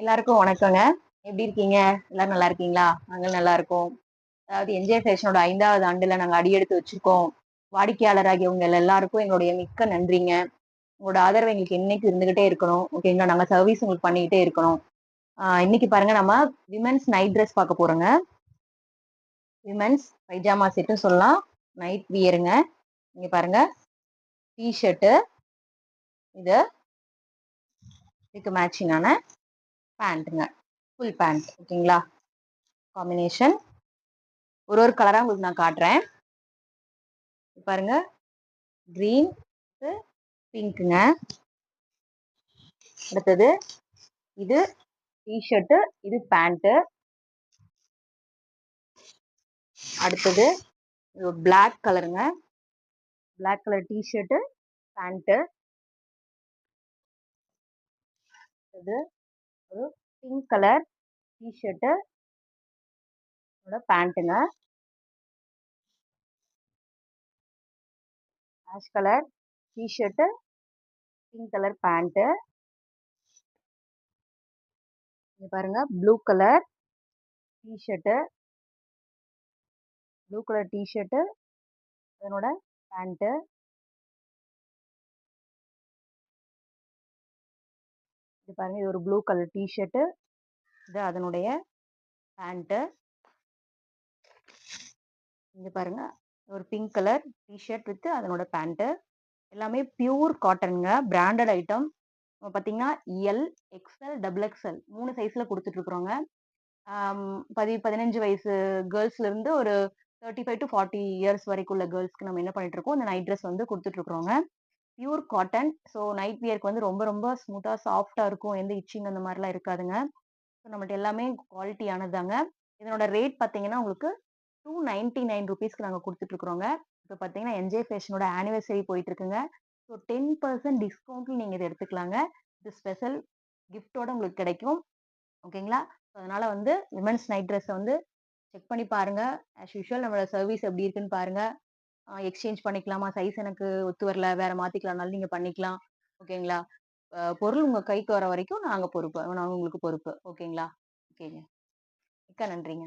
எல்லாருக்கும் வணக்கங்க. எப்படி இருக்கீங்க? எல்லாரும் நல்லா இருக்கீங்களா? நாங்களும் நல்லா இருக்கோம். அதாவது என்ஜே ஃபேஷனோட 5வது ஆண்டுல நாங்க அடியெடுத்து வச்சிருக்கோம். வாடிக்கையாளராகிய உங்க எல்லாருக்கும் எங்களுடைய மிக்க நன்றிங்க. உங்களோட ஆதரவு எங்களுக்கு என்னைக்கும் இருந்துகிட்டே இருக்கணும். ஓகேங்களா? நாங்க சர்வீஸ் உங்களுக்கு பண்ணிக்கிட்டே இருக்கணும். இன்னைக்கு பாருங்க நம்ம விமென்ஸ் நைட் ட்ரெஸ் பார்க்க போறோங்க. விமென்ஸ் பைஜாமா செட்டும் சொல்லலாம். நைட் வியருங்க. இங்க பாருங்க. டீ ஷர்ட்டு இது இதுக்கு மேட்சிங்கான பேண்ட்டுங்க. ஃபுல் பேண்ட் ஓகேங்களா? காம்பினேஷன் ஒரு கலரா உங்களுக்கு நான் காட்டுறேன். பாருங்க கிரீன் பிங்க்குங்க. அடுத்தது இது டிஷர்ட், இது பேண்ட். அடுத்தது பிளாக் கலருங்க. Black colour T-shirt, pant. இது ஒரு பிங்க் கலர் டிஷர்ட் பேண்ட்டுங்க. Ash colour T-shirt, pink colour pant. இங்க பாருங்க blue colour T-shirt, blue colour T-shirt அதனோட பேண்ட். இது பாருங்க இது ஒரு ப்ளூ கலர் டிஷர்ட், இது அதனுடைய பேண்ட். இங்க பாருங்க ஒரு பிங்க் கலர் டிஷர்ட் வித் அதனோட பேண்ட். எல்லாமே பியூர் காட்டனுங்க. Branded item. பார்த்தீங்கன்னா எல், எக்ஸ்எல், டபுள் எக்ஸ்எல் 3 சைஸ்ல குடுத்துட்டு இருக்கிறோங்க. 15 வயசு கேர்ள்ஸ்ல இருந்து ஒரு 35 டூ 40 இயர்ஸ் வரைக்கும் உள்ள கேர்ள்ஸ்க்கு நம்ம என்ன பண்ணிட்டு இருக்கோம், இந்த நைட் ட்ரெஸ் வந்து குடுத்துட்டு இருக்கிறோங்க. Pure cotton. ஸோ நைட் வியர்க்கு வந்து ரொம்ப ரொம்ப ஸ்மூத்தா, சாஃப்ட்டா இருக்கும். எந்த இச்சிங் அந்த மாரிலாம் இருக்காதுங்க. ஸோ நம்மள்ட்ட எல்லாமே குவாலிட்டியானதுதாங்க. இதனோட ரேட் பார்த்தீங்கன்னா, உங்களுக்கு ₹299க்கு நாங்க குடுத்துட்டு இருக்கிறோங்க. இப்ப பார்த்தீங்கன்னா, என்ஜே ஃபேஷனோட ஆனிவர்சரி போயிட்டு இருக்குங்க. ஸோ 10% டிஸ்கவுண்ட்ல நீங்க இத எடுத்துக்கலாங்க. இது ஸ்பெஷல் கிஃப்ட்டோட உங்களுக்கு கிடைக்கும். ஓகேங்களா? அதனால வந்து விமென்ஸ் நைட் ட்ரெஸ்ஸ வந்து செக் பண்ணி பாருங்க. ஆஸ் யூசுவல் நம்மளோட சர்வீஸ் எப்படி இருக்குன்னு பாருங்க. எக்ஸ்சேஞ்ச் பண்ணிக்கலாமா? சைஸ் எனக்கு ஒத்து வரல, வேற மாத்திக்கலாம்னாலும் நீங்க பண்ணிக்கலாம். ஓகேங்களா? பொருள் உங்க கைக்கு வர வரைக்கும் நாங்க பொறுப்பு. நாங்க உங்களுக்கு பொறுப்பு. ஓகேங்களா? ஓகேங்க. மிக்க நன்றிங்க.